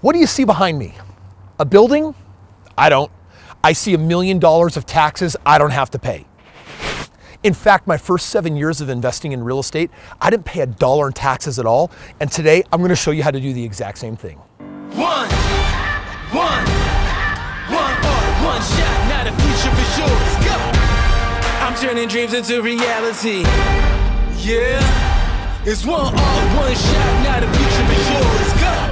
What do you see behind me? A building? I don't. I see $1 million of taxes I don't have to pay. In fact, my first 7 years of investing in real estate, I didn't pay $1 in taxes at all. And today, I'm gonna show you how to do the exact same thing. One shot, now the future is yours. Go! I'm turning dreams into reality. Yeah, it's one shot, now the future is yours. Go!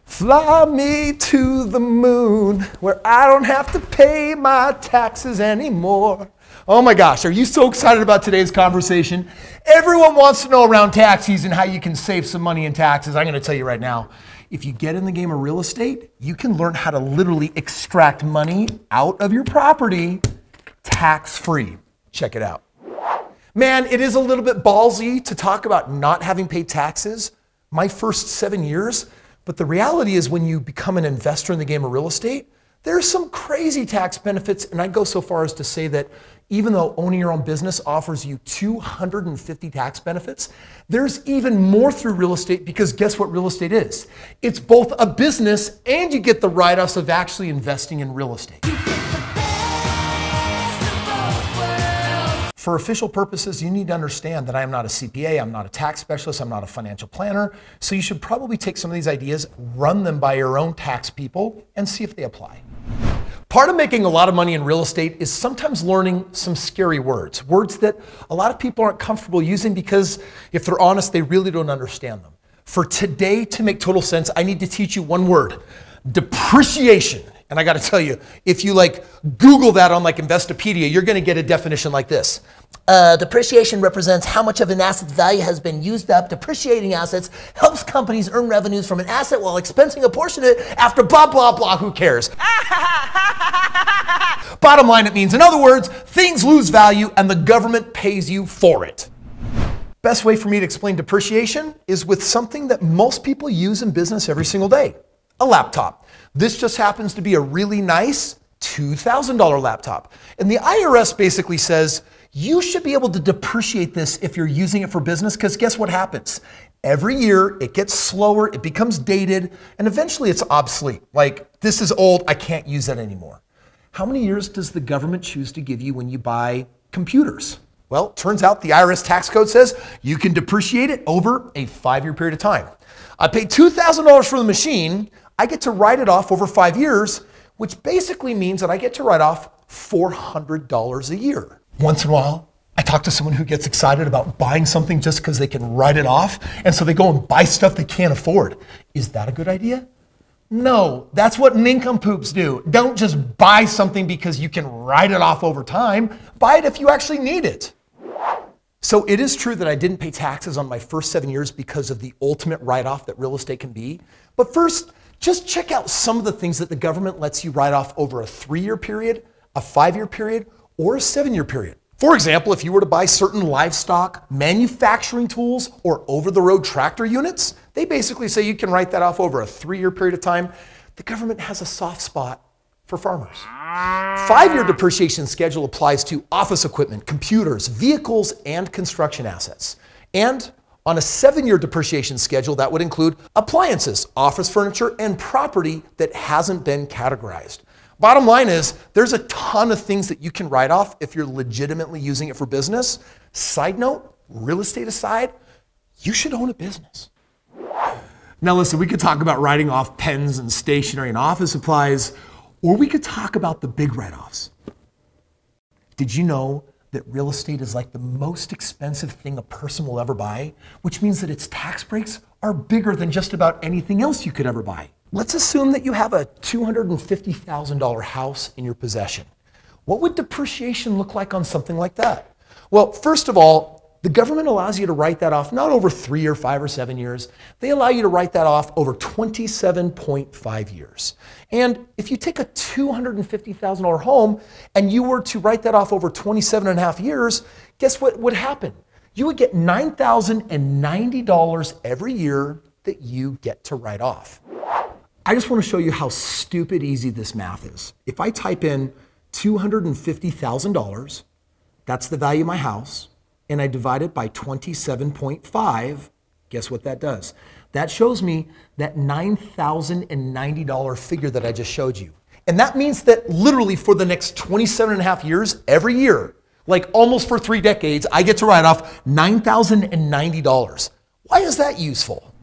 Fly me to the moon where I don't have to pay my taxes anymore. Oh my gosh, are you so excited about today's conversation? Everyone wants to know around tax season how you can save some money in taxes. I'm gonna tell you right now, if you get in the game of real estate, you can learn how to literally extract money out of your property tax-free. Check it out. Man, it is a little bit ballsy to talk about not having paid taxes my first 7 years. But the reality is when you become an investor in the game of real estate, there's some crazy tax benefits. And I'd go so far as to say that even though owning your own business offers you 250 tax benefits, there's even more through real estate because guess what real estate is? It's both a business and you get the write-offs of actually investing in real estate. For official purposes, you need to understand that I am not a CPA, I'm not a tax specialist, I'm not a financial planner. So you should probably take some of these ideas, run them by your own tax people, and see if they apply. Part of making a lot of money in real estate is sometimes learning some scary words. Words that a lot of people aren't comfortable using because, if they're honest, they really don't understand them. For today to make total sense, I need to teach you one word: depreciation. And I got to tell you, if you Google that on Investopedia, you're going to get a definition like this. Depreciation represents how much of an asset's value has been used up. Depreciating assets helps companies earn revenues from an asset while expensing a portion of it after blah, blah, blah. Who cares? Bottom line, it means, in other words, things lose value and the government pays you for it. Best way for me to explain depreciation is with something that most people use in business every single day: a laptop. This just happens to be a really nice $2,000 laptop. And the IRS basically says you should be able to depreciate this if you're using it for business, because guess what happens? Every year it gets slower, it becomes dated, and eventually it's obsolete. This is old, I can't use that anymore. How many years does the government choose to give you when you buy computers? Well, turns out the IRS tax code says you can depreciate it over a 5-year period of time. I paid $2,000 for the machine. I get to write it off over 5 years, which basically means that I get to write off $400 a year. Once in a while, I talk to someone who gets excited about buying something just because they can write it off, and so they go and buy stuff they can't afford. Is that a good idea? No, that's what nincompoops do. Don't just buy something because you can write it off over time. Buy it if you actually need it. So it is true that I didn't pay taxes on my first 7 years because of the ultimate write-off that real estate can be. But first, just check out some of the things that the government lets you write off over a 3-year period, a 5-year period, or a 7-year period. For example, if you were to buy certain livestock, manufacturing tools, or over-the-road tractor units, they basically say you can write that off over a 3-year period of time. The government has a soft spot for farmers. 5-year depreciation schedule applies to office equipment, computers, vehicles, and construction assets. And on a 7-year depreciation schedule, that would include appliances, office furniture, and property that hasn't been categorized. Bottom line is, there's a ton of things that you can write off if you're legitimately using it for business. Side note, real estate aside, you should own a business. Now listen, we could talk about writing off pens and stationery and office supplies, or we could talk about the big write-offs. Did you know that real estate is the most expensive thing a person will ever buy, which means that its tax breaks are bigger than just about anything else you could ever buy? Let's assume that you have a $250,000 house in your possession. What would depreciation look like on something like that? Well, first of all, the government allows you to write that off not over 3 or 5 or 7 years. They allow you to write that off over 27.5 years. And if you take a $250,000 home and you were to write that off over 27.5 years, guess what would happen? You would get $9,090 every year that you get to write off. I just want to show you how stupid easy this math is. If I type in $250,000, that's the value of my house, and I divide it by 27.5, Guess what that does? That shows me that $9,090 figure that I just showed you. And that means that literally for the next 27 and a half years, every year, like almost for 3 decades, I get to write off $9,090. Why is that useful?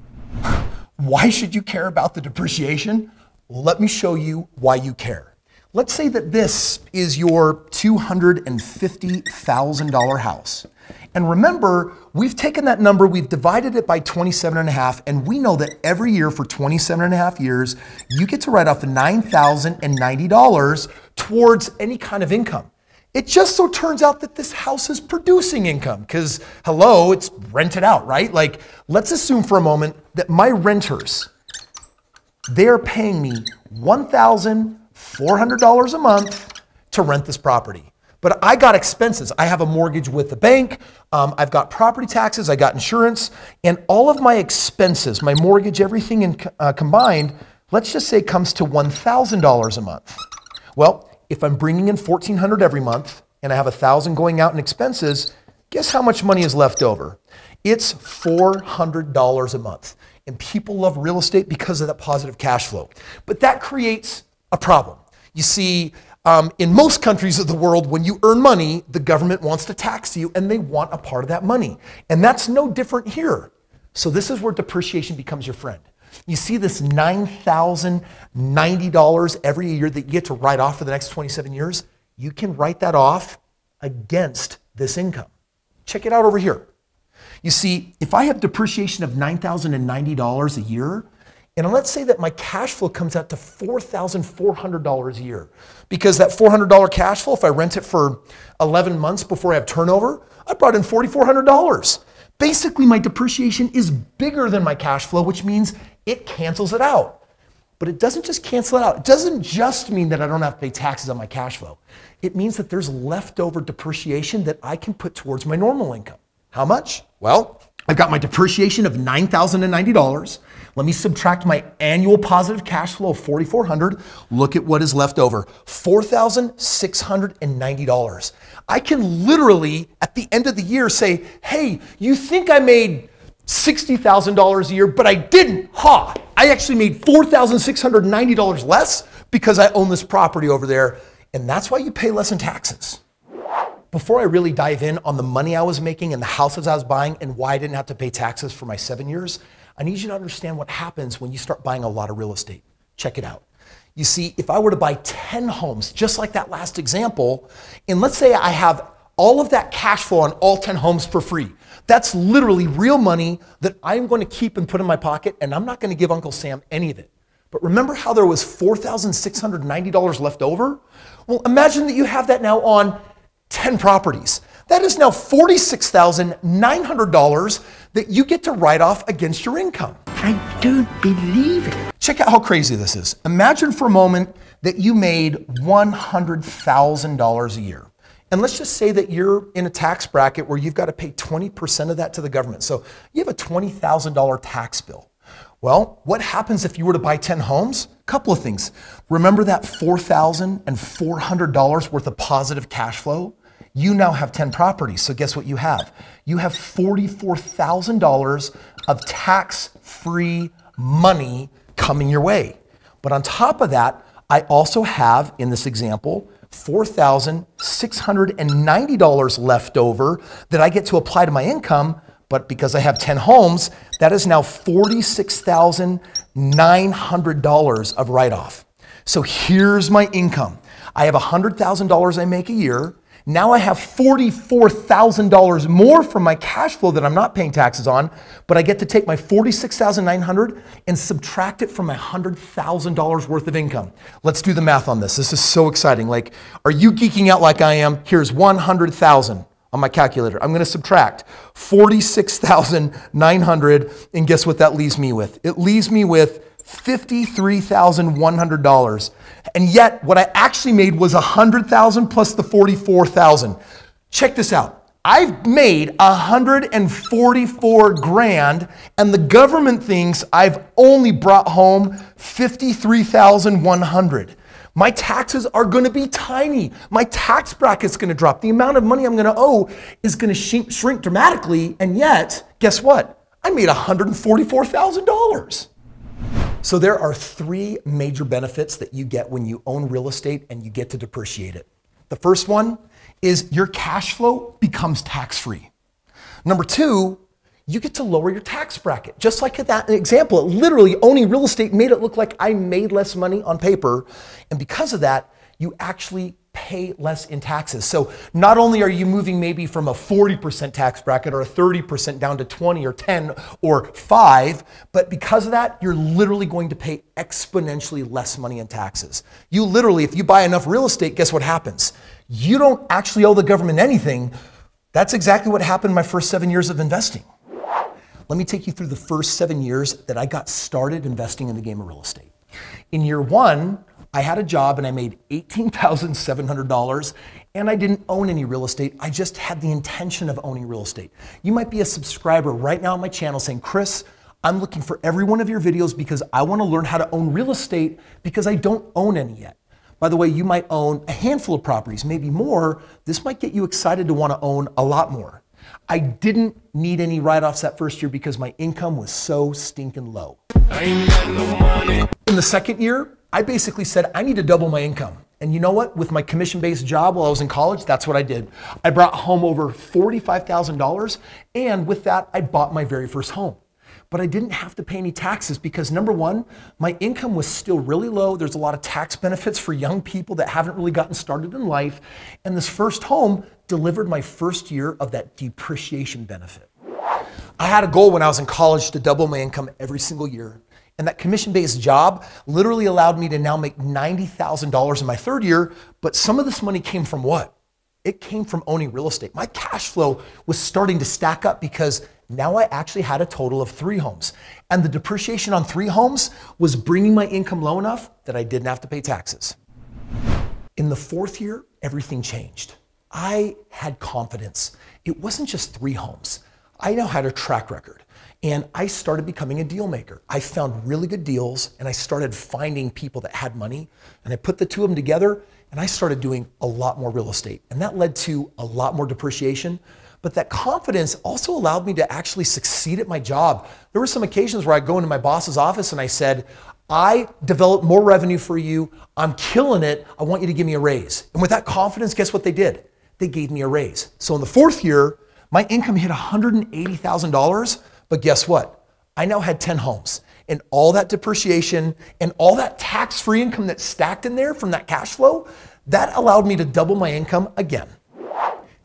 Why should you care about the depreciation? Let me show you why you care. Let's say that this is your $250,000 house. And remember, we've taken that number, we've divided it by 27 and a half, and we know that every year for 27 and a half years, you get to write off $9,090 towards any kind of income. It just so turns out that this house is producing income because, hello, it's rented out, right? Like, let's assume for a moment that my renters, they're paying me $1,400 a month to rent this property. But I got expenses. I have a mortgage with the bank. I've got property taxes. I got insurance. And all of my expenses, my mortgage, everything combined, let's just say comes to $1,000 a month. Well, if I'm bringing in $1,400 every month and I have $1,000 going out in expenses, guess how much money is left over? It's $400 a month. And people love real estate because of that positive cash flow. But that creates a problem. You see, in most countries of the world, when you earn money, the government wants to tax you and they want a part of that money. And that's no different here. So this is where depreciation becomes your friend. You see this $9,090 every year that you get to write off for the next 27 years? You can write that off against this income. Check it out over here. You see, if I have depreciation of $9,090 a year, and let's say that my cash flow comes out to $4,400 a year, because that $400 cash flow, if I rent it for 11 months before I have turnover, I brought in $4,400. Basically, my depreciation is bigger than my cash flow, which means it cancels it out. But it doesn't just cancel it out. It doesn't just mean that I don't have to pay taxes on my cash flow. It means that there's leftover depreciation that I can put towards my normal income. How much? Well, I've got my depreciation of $9,090. Let me subtract my annual positive cash flow of $4,400. Look at what is left over, $4,690. I can literally, at the end of the year, say, hey, you think I made $60,000 a year, but I didn't. Ha! I actually made $4,690 less because I own this property over there. And that's why you pay less in taxes. Before I really dive in on the money I was making and the houses I was buying and why I didn't have to pay taxes for my 7 years, I need you to understand what happens when you start buying a lot of real estate. Check it out. You see, if I were to buy 10 homes, just like that last example, and let's say I have all of that cash flow on all 10 homes for free, that's literally real money that I'm going to keep and put in my pocket, and I'm not going to give Uncle Sam any of it. But remember how there was $4,690 left over? Well, imagine that you have that now on 10 properties. That is now $46,900 that you get to write off against your income. I don't believe it. Check out how crazy this is. Imagine for a moment that you made $100,000 a year. And let's just say that you're in a tax bracket where you've got to pay 20% of that to the government. So you have a $20,000 tax bill. Well, what happens if you were to buy 10 homes? A couple of things. Remember that $4,400 worth of positive cash flow? You now have 10 properties. So guess what you have? You have $44,000 of tax-free money coming your way. But on top of that, I also have, in this example, $4,690 left over that I get to apply to my income. But because I have 10 homes, that is now $46,900 of write-off. So here's my income. I have $100,000 I make a year. Now I have $44,000 more from my cash flow that I'm not paying taxes on, but I get to take my $46,900 and subtract it from my $100,000 worth of income. Let's do the math on this. This is so exciting. Like, are you geeking out like I am? Here's 100,000 on my calculator. I'm going to subtract 46,900, and guess what that leaves me with? It leaves me with $53,100. And yet what I actually made was $100,000 plus the $44,000. Check this out. I've made $144,000 and the government thinks I've only brought home $53,100. My taxes are going to be tiny. My tax bracket's going to drop. The amount of money I'm going to owe is going to shrink dramatically. And yet, guess what? I made $144,000. So there are three major benefits that you get when you own real estate and you get to depreciate it. The first one is your cash flow becomes tax-free. Number two, you get to lower your tax bracket. Just like that example, literally owning real estate made it look like I made less money on paper. And because of that, you actually pay less in taxes. So not only are you moving maybe from a 40% tax bracket or a 30% down to 20 or 10 or 5, but because of that, you're literally going to pay exponentially less money in taxes. You literally, if you buy enough real estate, guess what happens? You don't actually owe the government anything. That's exactly what happened in my first 7 years of investing. Let me take you through the first 7 years that I got started investing in the game of real estate. In year one, I had a job and I made $18,700 and I didn't own any real estate. I just had the intention of owning real estate. You might be a subscriber right now on my channel saying, Kris, I'm looking for every one of your videos because I want to learn how to own real estate because I don't own any yet. By the way, you might own a handful of properties, maybe more. This might get you excited to want to own a lot more. I didn't need any write-offs that first year because my income was so stinking low. I ain't got no money. In the second year, I basically said, I need to double my income. And you know what? With my commission-based job while I was in college, that's what I did. I brought home over $45,000. And with that, I bought my very first home. But I didn't have to pay any taxes because number one, my income was still really low. There's a lot of tax benefits for young people that haven't really gotten started in life. And this first home delivered my first year of that depreciation benefit. I had a goal when I was in college to double my income every single year. And that commission-based job literally allowed me to now make $90,000 in my third year. But some of this money came from what? It came from owning real estate. My cash flow was starting to stack up because now I actually had a total of 3 homes. And the depreciation on 3 homes was bringing my income low enough that I didn't have to pay taxes. In the fourth year, everything changed. I had confidence. It wasn't just 3 homes. I now had a track record. And I started becoming a deal maker. I found really good deals and I started finding people that had money and I put the two of them together and I started doing a lot more real estate. And that led to a lot more depreciation. But that confidence also allowed me to actually succeed at my job. There were some occasions where I'd go into my boss's office and I said, I developed more revenue for you. I'm killing it. I want you to give me a raise. And with that confidence, guess what they did? They gave me a raise. So in the fourth year, my income hit $180,000. But guess what? I now had 10 homes and all that depreciation and all that tax-free income that stacked in there from that cash flow, that allowed me to double my income again.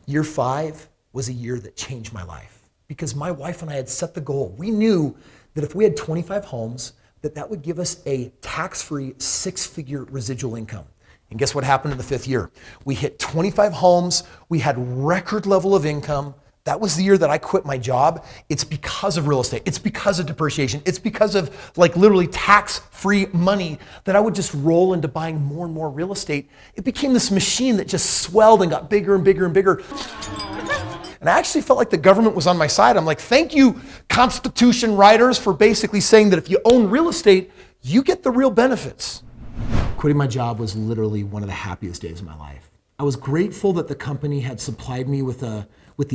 Year 5 was a year that changed my life because my wife and I had set the goal. We knew that if we had 25 homes, that would give us a tax-free 6-figure residual income. And guess what happened in the 5th year? We hit 25 homes. We had record level of income. That was the year that I quit my job. It's because of real estate. It's because of depreciation. It's because of like literally tax-free money that I would just roll into buying more and more real estate. It became this machine that just swelled and got bigger and bigger and bigger. And I actually felt like the government was on my side. I'm like, thank you, Constitution writers, for basically saying that if you own real estate, you get the real benefits. Quitting my job was literally one of the happiest days of my life. I was grateful that the company had supplied me with the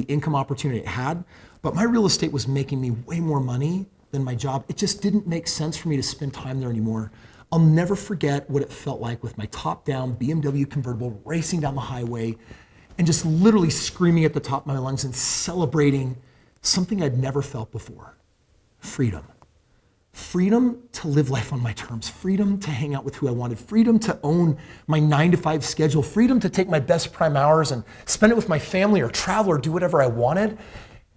income opportunity it had, but my real estate was making me way more money than my job. It just didn't make sense for me to spend time there anymore. I'll never forget what it felt like with my top-down BMW convertible racing down the highway and just literally screaming at the top of my lungs and celebrating something I'd never felt before. Freedom. Freedom to live life on my terms, freedom to hang out with who I wanted, freedom to own my 9-to-5 schedule, freedom to take my best prime hours and spend it with my family or travel or do whatever I wanted.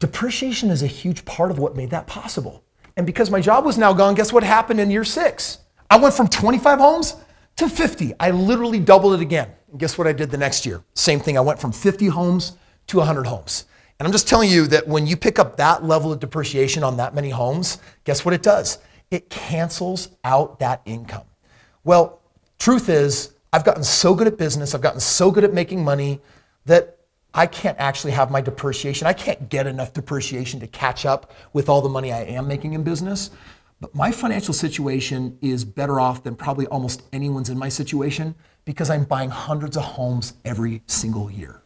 Depreciation is a huge part of what made that possible. And because my job was now gone, guess what happened in year 6? I went from 25 homes to 50. I literally doubled it again. And guess what I did the next year? Same thing. I went from 50 homes to 100 homes. And I'm just telling you that when you pick up that level of depreciation on that many homes, guess what it does? It cancels out that income. Well, truth is, I've gotten so good at business, I've gotten so good at making money that I can't actually have my depreciation. I can't get enough depreciation to catch up with all the money I am making in business. But my financial situation is better off than probably almost anyone's in my situation because I'm buying hundreds of homes every single year.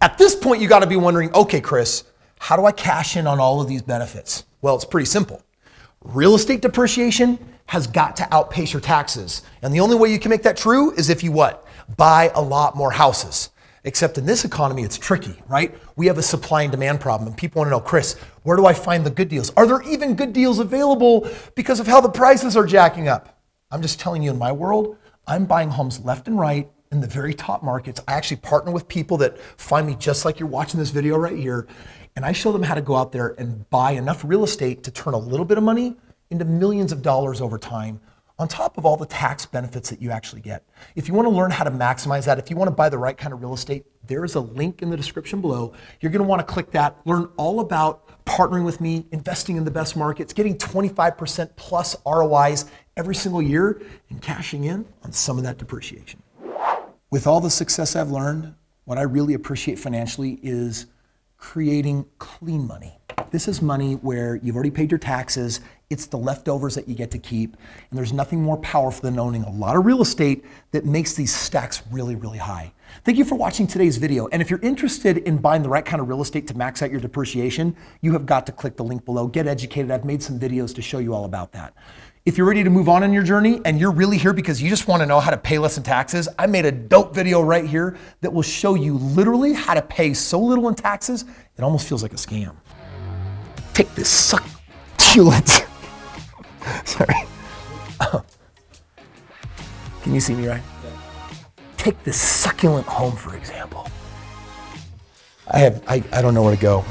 At this point, you gotta be wondering, okay, Kris, How do I cash in on all of these benefits? Well, it's pretty simple. Real estate depreciation has got to outpace your taxes. And the only way you can make that true is if you what? Buy a lot more houses. Except in this economy, it's tricky, right? We have a supply and demand problem. And people want to know, Kris, where do I find the good deals? Are there even good deals available because of how the prices are jacking up? I'm just telling you, in my world, I'm buying homes left and right in the very top markets. I actually partner with people that find me just like you're watching this video right here. And I show them how to go out there and buy enough real estate to turn a little bit of money into millions of dollars over time, on top of all the tax benefits that you actually get. If you want to learn how to maximize that, if you want to buy the right kind of real estate, there is a link in the description below. You're going to want to click that, learn all about partnering with me, investing in the best markets, getting 25% plus ROIs every single year, and cashing in on some of that depreciation. With all the success I've learned, what I really appreciate financially is creating clean money. This is money where you've already paid your taxes, it's the leftovers that you get to keep, and there's nothing more powerful than owning a lot of real estate that makes these stacks really, really high. Thank you for watching today's video, and if you're interested in buying the right kind of real estate to max out your depreciation, you have got to click the link below. Get educated. I've made some videos to show you all about that. If you're ready to move on in your journey and you're really here because you just want to know how to pay less in taxes, I made a dope video right here that will show you literally how to pay so little in taxes, it almost feels like a scam. Take this succulent. Sorry. Can you see me right? Yeah. Take this succulent home, for example. I don't know where to go.